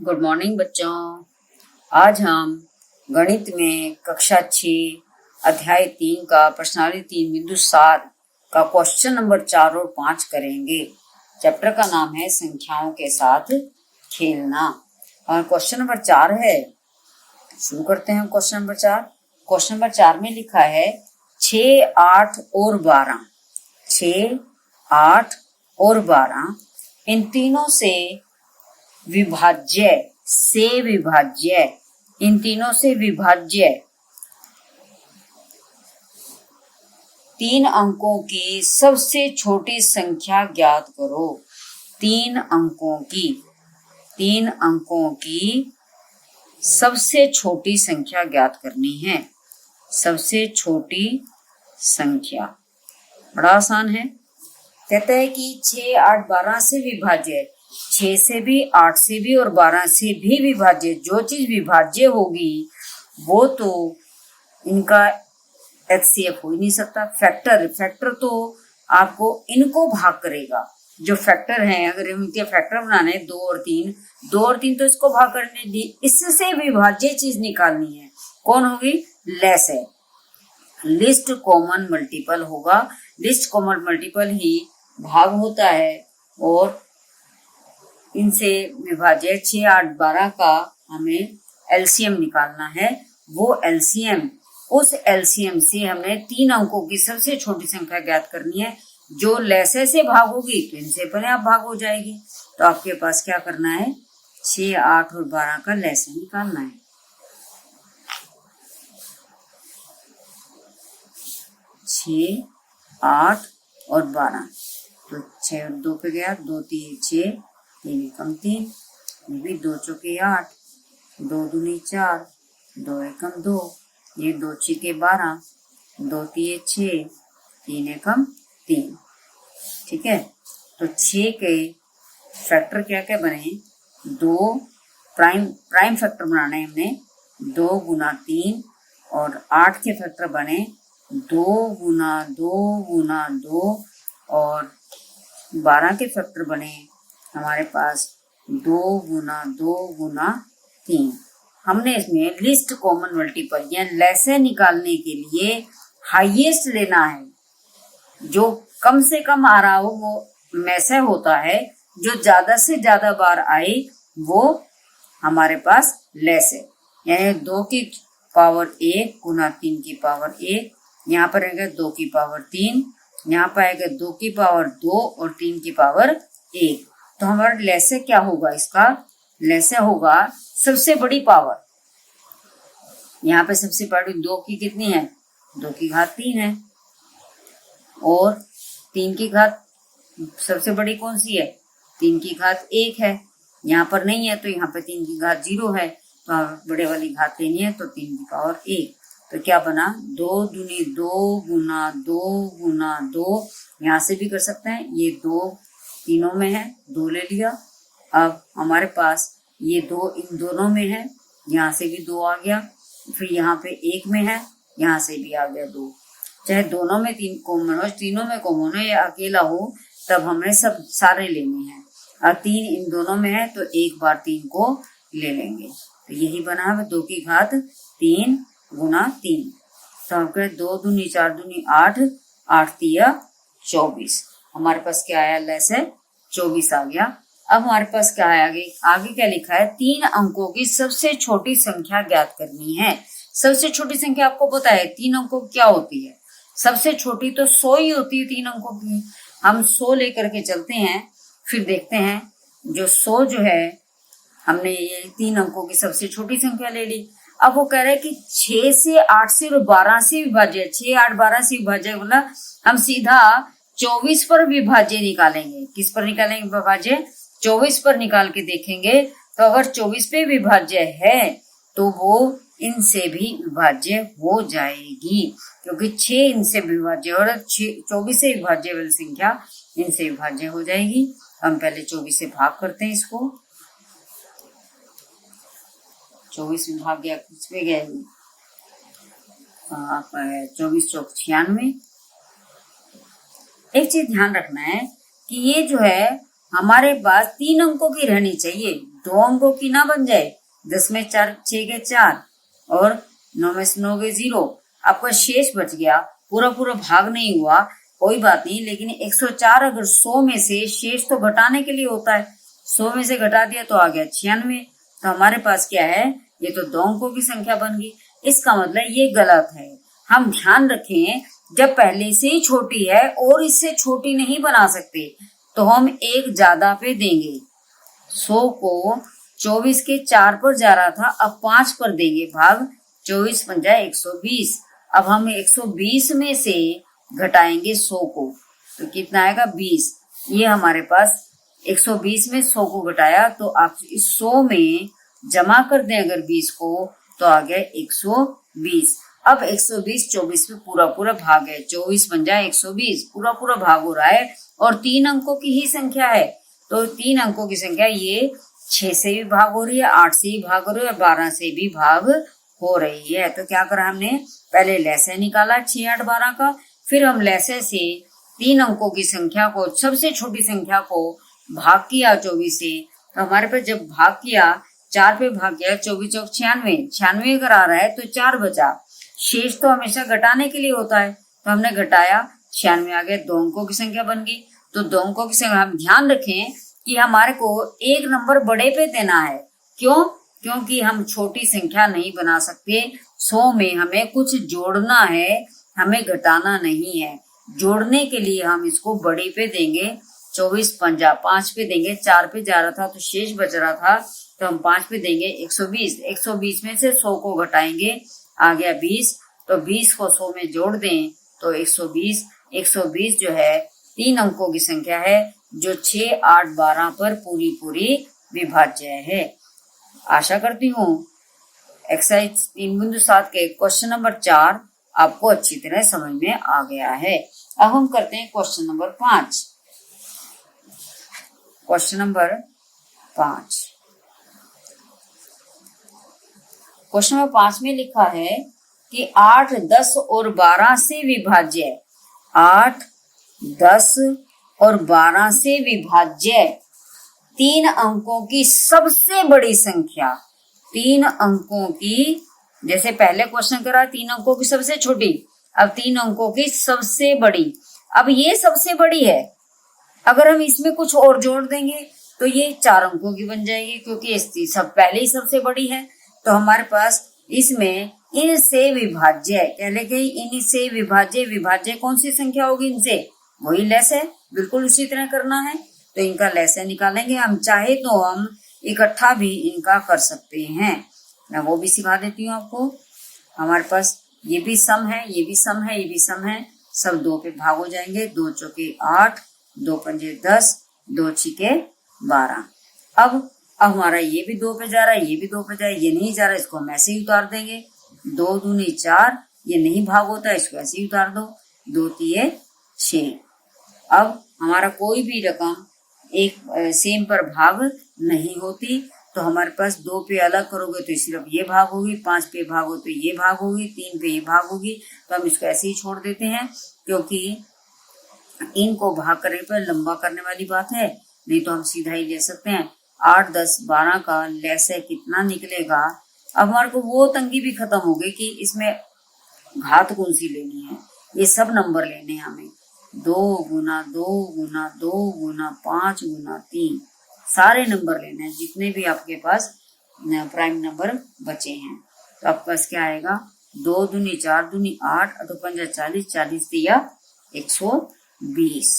Good morning बच्चों। आज हम गणित में कक्षा 6 अध्याय 3 का प्रश्नावली 3.7 का क्वेश्चन नंबर 4 और 5 करेंगे। चैप्टर का नाम है संख्याओं के साथ खेलना और क्वेश्चन नंबर 4 है। शुरू करते हैं क्वेश्चन नंबर 4। क्वेश्चन नंबर 4 में लिखा है 6, 8 और 12। 6, 8 और 12 इन तीनों से विभाज्य इन तीनों से विभाज्य 3 अंकों की सबसे छोटी संख्या ज्ञात करो। 3 अंकों की सबसे छोटी संख्या ज्ञात करनी है। सबसे छोटी संख्या बड़ा आसान है। कहता है कि 6, 8, 12 से विभाज्य है। 6 से भी, 8 से भी और 12 से भी विभाज्य। जो चीज विभाज्य होगी वो तो इनका HCF हो ही नहीं सकता। फैक्टर तो आपको इनको भाग करेगा। जो फैक्टर है, अगर इनके फैक्टर बनाने 2 और 3 तो इसको भाग करने दी। इससे विभाज्य चीज निकालनी है। कौन होगी? लेस है। लिस्ट कॉमन मल्टीपल होगा। लिस्ट कॉमन मल्टीपल ही भाग होता है और इनसे विभाज्य 6, 8, 12 का हमें LCM निकालना है। वो LCM, उस LCM से हमें 3 अंकों की सबसे छोटी संख्या ज्ञात करनी है। जो लेसे से भाग होगी तो इनसे पहले आप भाग हो जाएगी। तो आपके पास क्या करना है? 6, 8 और 12 का लेसे निकालना है। 6, 8 और 12 तो 6 और 2 पे गया, 2 3 6, 3 एकम 3, ये भी 2 चौके 8, 2 दूनी 4, 2 एकम 2, ये 2 छीके 12, 2 तीये 6, 3 एकम 3। ठीक है, तो 6 के फैक्टर क्या क्या बने? 2 प्राइम फैक्टर बनाना है हमने। 2 गुना 3 और 8 के फैक्टर बने 2 गुना 2 गुना 2 और 12 के फैक्टर बने हमारे पास 2 गुना 2 गुना 3। हमने इसमें लिस्ट कॉमन मल्टीपल या लेसे निकालने के लिए हाईएस्ट लेना है। जो कम से कम आ रहा हो वो मैसे होता है। जो ज्यादा से ज्यादा बार आए वो हमारे पास लेस है। यानी 2 की पावर 1 गुना 3 की पावर 1, यहाँ पर आएगा 2 की पावर 3, यहाँ पर आएगा 2 की पावर 2 और 3 की पावर 1। तो हमारा लेसे क्या होगा? इसका लेसे होगा सबसे बड़ी पावर। यहाँ पे सबसे बड़ी 2 की कितनी है? 2 की घात 3 है और 3 की घात सबसे बड़ी कौन सी है? 3 की घात 1 है। यहाँ पर नहीं है तो यहाँ पे 3 की घात 0 है। तो हमें बड़े वाली घात लेनी है तो 3 की पावर 1। तो क्या बना? 2 दूनी 2 गुना 2 गुना 2। यहाँ से भी कर सकते हैं। ये 2 तीनों में है, 2 ले लिया। अब हमारे पास ये 2 इन दोनों में है, यहाँ से भी 2 आ गया। फिर यहाँ पे 1 में है, यहाँ से भी आ गया 2। चाहे दोनों में 3 कॉमन हो, तीनों में कॉमन हो या अकेला हो, तब हमें सब सारे लेने हैं। और 3 इन दोनों में है तो एक बार 3 को ले लेंगे। तो यही बना है 2 की घात 3 गुना 3। तो हम कहें 2 दूनी 4 दूनी 8, 8 तिया 24। हमारे पास क्या आया? लेस है 24 आ गया। अब हमारे पास क्या है? आगे क्या लिखा है? 3 अंकों की सबसे छोटी संख्या ज्ञात करनी है। सबसे छोटी संख्या आपको पता है 3 अंकों क्या होती है? सबसे छोटी तो 100 ही होती है 3 अंकों की। हम 100 लेकर के चलते हैं, फिर देखते हैं जो 100 जो है हमने ये 3 अंकों की सबसे छोटी संख्या ले ली। अब वो कह रहे हैं कि 6 से 8 से और 12 से विभाज्य। 6, 8, 12 से विभाज्य मतलब हम सीधा 24 पर विभाज्य निकालेंगे। किस पर निकालेंगे विभाज्य? 24 पर निकाल के देखेंगे। तो अगर 24 पे विभाज्य है तो वो इनसे भी विभाज्य हो जाएगी, क्योंकि 6 इनसे विभाज्य और 24 से विभाज्य वाली संख्या इनसे विभाज्य हो जाएगी। हम पहले 24 से भाग करते हैं इसको। 24 में भाग गया, किस पे गया? 24 चौक 96। एक चीज ध्यान रखना है कि ये जो है हमारे पास 3 अंकों की रहनी चाहिए। दो अंकों की ना बन जाए। 10 में 4 6 के 4 और 9 में 9 के 0। आपका शेष बच गया, पूरा पूरा भाग नहीं हुआ, कोई बात नहीं। लेकिन 104 अगर 100 में से शेष तो घटाने के लिए होता है, 100 में से घटा दिया तो आ गया 96। तो हमारे पास क्या है, ये तो दो अंकों की संख्या बन गई। इसका मतलब ये गलत है। हम ध्यान रखें, जब पहले से ही छोटी है और इससे छोटी नहीं बना सकते तो हम एक ज्यादा पे देंगे। 100 को 24 के 4 पर जा रहा था, अब 5 पर देंगे भाग, 24 बन जाए 120। अब हम 120 में से घटाएंगे 100 को, तो कितना आएगा 20। ये हमारे पास 120 में 100 को घटाया, तो आप इस 100 में जमा कर दें अगर 20 को, तो आ गया 120। अब 120 24 में पूरा पूरा भाग है, 24 बन जाए 120, पूरा पूरा भाग हो रहा है और 3 अंकों की ही संख्या है। तो 3 अंकों की संख्या ये 6 से भी भाग हो रही है, 8 से भी भाग हो रही है, 12 से भी भाग हो रही है। तो क्या करा हमने, पहले लैसे निकाला 6 8 12 का, फिर हम लैसे से 3 अंकों की संख्या को, सबसे छोटी संख्या को भाग किया 24 से। तो हमारे पास जब भाग किया, 4 पे भाग किया, 24 चौक 96, 96 अगर आ रहा है तो 4 बचा। शेष तो हमेशा घटाने के लिए होता है, तो हमने घटाया, 96 आ गया, 2 अंकों की संख्या बन गई। तो 2 अंकों की संख्या, हम ध्यान रखें कि हमारे को एक नंबर बड़े पे देना है। क्यों? क्योंकि हम छोटी संख्या नहीं बना सकते। 100 में हमें कुछ जोड़ना है, हमें घटाना नहीं है। जोड़ने के लिए हम इसको बड़े पे देंगे। 24 पंजा 5 पे देंगे, 4 पे जा रहा था तो शेष बच रहा था, तो हम 5 पे देंगे 120। 120 में से 100 को घटाएंगे, आ गया 20। तो 20 को 100 में जोड़ दें तो 120। 120 जो है 3 अंकों की संख्या है, जो 6 8 12 पर पूरी पूरी विभाज्य है। आशा करती हूँ एक्सरसाइज 3.7 के क्वेश्चन नंबर 4 आपको अच्छी तरह समझ में आ गया है। अब हम करते हैं question number 5। Question number 5, question number 5 में लिखा है कि 8 10 और 12 से विभाज्य, 8 10 और 12 से विभाज्य 3 अंकों की सबसे बड़ी संख्या। 3 अंकों की, जैसे पहले क्वेश्चन करा 3 अंकों की सबसे छोटी, अब 3 अंकों की सबसे बड़ी। अब ये सबसे बड़ी है, अगर हम इसमें कुछ और जोड़ देंगे तो ये 4 अंकों की बन जाएगी, क्योंकि सब पहले ही सबसे बड़ी है। तो हमारे पास इसमें इनसे विभाज्य, कहने के इनसे विभाज्य, विभाज्य कौन सी संख्या होगी इनसे, वही लेस है, बिल्कुल उसी तरह करना है। तो इनका लेसे निकालेंगे। हम चाहे तो हम इकट्ठा भी इनका कर सकते हैं, मैं वो भी सिखा देती हूँ आपको। हमारे पास ये भी सम है, ये भी सम है, ये भी सम है, सब 2 पे भाग हो जाएंगे। 2 चौके 8, 2 पंजे 10, 2 छिके 12। अब हमारा ये भी 2 पे जा रहा है, ये भी 2 पे जा रहा है, ये नहीं जा रहा है, इसको हम ऐसे ही उतार देंगे। 2 दूनी 4, ये नहीं भाग होता है, इसको ऐसे ही उतार दो। 2 तिये 6। अब हमारा कोई भी रकम एक सेम पर भाग नहीं होती, तो हमारे पास 2 पे अलग करोगे तो सिर्फ ये भाग होगी, 5 पे भाग हो तो ये भाग होगी, 3 पे ये भाग होगी। तो हम इसको ऐसे ही छोड़ देते हैं, क्योंकि इनको भाग करने पर लंबा करने वाली बात है, नहीं तो हम सीधा ही ले सकते हैं। 8 10 12 का लैसे कितना निकलेगा। अब हमारे को वो तंगी भी खत्म हो गई कि इसमें घात कौन सी लेनी है, ये सब नंबर लेने हैं हमें। 2 गुना 2 गुना 2 गुना 5 गुना 3, सारे नंबर लेने हैं जितने भी आपके पास प्राइम नंबर बचे हैं। तो आपके पास क्या आएगा, 2 दूनी 4 दूनी 8, 2 पंजा 40, 40 दिया 120।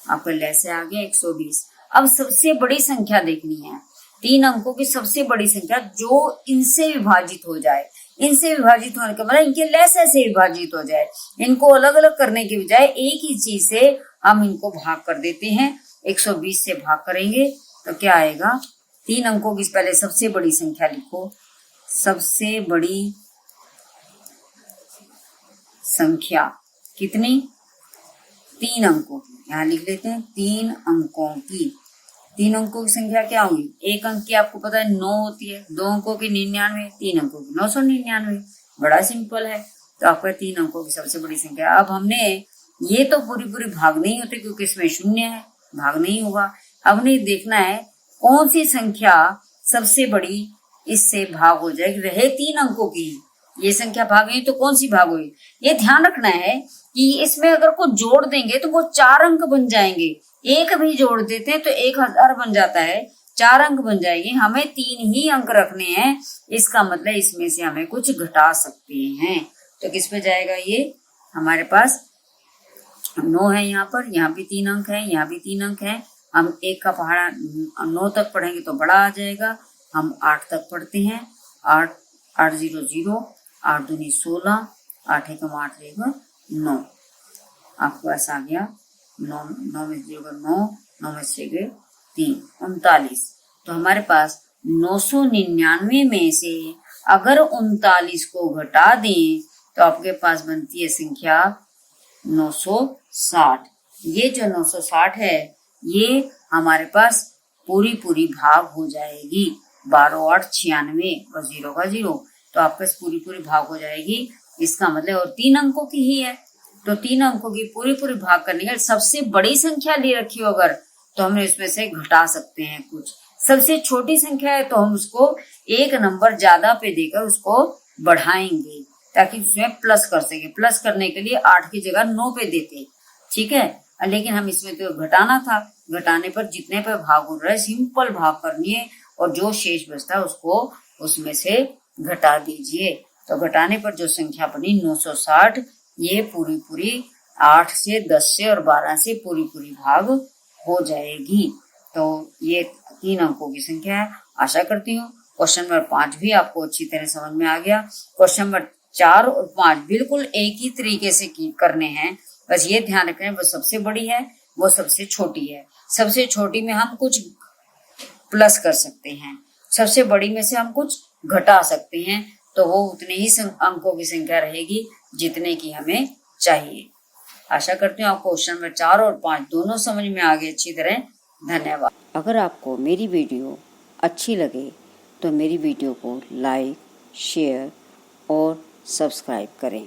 आपका लैसे आ गया 120। अब सबसे बड़ी संख्या देखनी है, 3 अंकों की सबसे बड़ी संख्या जो इनसे विभाजित हो जाए। इनसे विभाजित होने का मतलब इनके लैसे से विभाजित हो जाए। इनको अलग अलग करने के बजाय एक ही चीज से हम इनको भाग कर देते हैं। 120 से भाग करेंगे तो क्या आएगा, 3 अंकों की पहले सबसे बड़ी संख्या लिखो। सबसे बड़ी संख्या कितनी, 3 अंकों की, यहाँ लिख लेते हैं 3 अंकों की। 3 अंकों की संख्या क्या होगी, एक अंक की आपको पता है 9 होती है, 2 अंकों की 99, 3 अंकों की 999। बड़ा सिंपल है। तो आपका 3 अंकों की सबसे बड़ी संख्या। अब हमने ये तो पूरी पूरी भाग नहीं होती क्योंकि इसमें शून्य है, भाग नहीं होगा। अब नहीं देखना है कौन सी संख्या सबसे बड़ी इससे भाग हो जाएगी, वह 3 अंकों की। ये संख्या भाग गई तो कौन सी भाग हुई, ये ध्यान रखना है कि इसमें अगर को जोड़ देंगे तो वो 4 अंक बन जाएंगे। एक भी जोड़ देते हैं तो 1000 बन जाता है, 4 अंक बन जाएंगे। हमें 3 ही अंक रखने हैं, इसका मतलब इसमें से हमें कुछ घटा सकते हैं। तो किस पे जाएगा ये, हमारे पास 9 है यहाँ पर, यहाँ भी 3 अंक है, यहाँ भी 3 अंक है। हम 1 का पहाड़ा 9 तक पढ़ेंगे तो बड़ा आ जाएगा। हम 8 तक पढ़ते हैं, 8 8 0 0, 8 दूनी 16, 8 एकम 8 रहेगा 9। आपके पास आ गया 9, 9 में 0 9, 9 में से 3 39। तो हमारे पास 999 में से अगर 39 को घटा दें तो आपके पास बनती है संख्या 960। ये जो 960 है ये हमारे पास पूरी भाग हो जाएगी। 12 8 96 और 0 का 0, तो आपके पास पूरी भाग हो जाएगी। इसका मतलब और 3 अंकों की ही है, तो 3 अंकों की पूरी भाग करने के लिए सबसे बड़ी संख्या ले रखी हो अगर, तो हम इसमें से घटा सकते हैं कुछ। सबसे छोटी संख्या है तो हम उसको 1 नंबर ज्यादा पे देकर उसको बढ़ाएंगे ताकि उसमें प्लस कर सके। प्लस करने के लिए 8 की जगह 9 पे देते, ठीक है। लेकिन हम इसमें तो घटाना था, घटाने पर जितने पे भाग हो रहा है सिंपल भाग करनी है और जो शेष बचता है उसको उसमें से घटा दीजिए। तो घटाने पर जो संख्या बनी 960, ये पूरी 8 से 10 से और 12 से पूरी भाग हो जाएगी। तो ये 3 अंकों की संख्या है। आशा करती हूँ क्वेश्चन नंबर 5 भी आपको अच्छी तरह समझ में आ गया। क्वेश्चन नंबर 4 और 5 बिल्कुल एक ही तरीके से करने हैं, बस ये ध्यान रखना है वो सबसे बड़ी है वो सबसे छोटी है। सबसे छोटी में हम कुछ प्लस कर सकते हैं, सबसे बड़ी में से हम कुछ घटा सकते हैं, तो वो उतने ही अंकों की संख्या रहेगी जितने की हमें चाहिए। आशा करती हूँ आपको क्वेश्चन नंबर 4 और 5 दोनों समझ में आ गए अच्छी तरह। धन्यवाद। अगर आपको मेरी वीडियो अच्छी लगे तो मेरी वीडियो को लाइक, शेयर और सब्सक्राइब करें।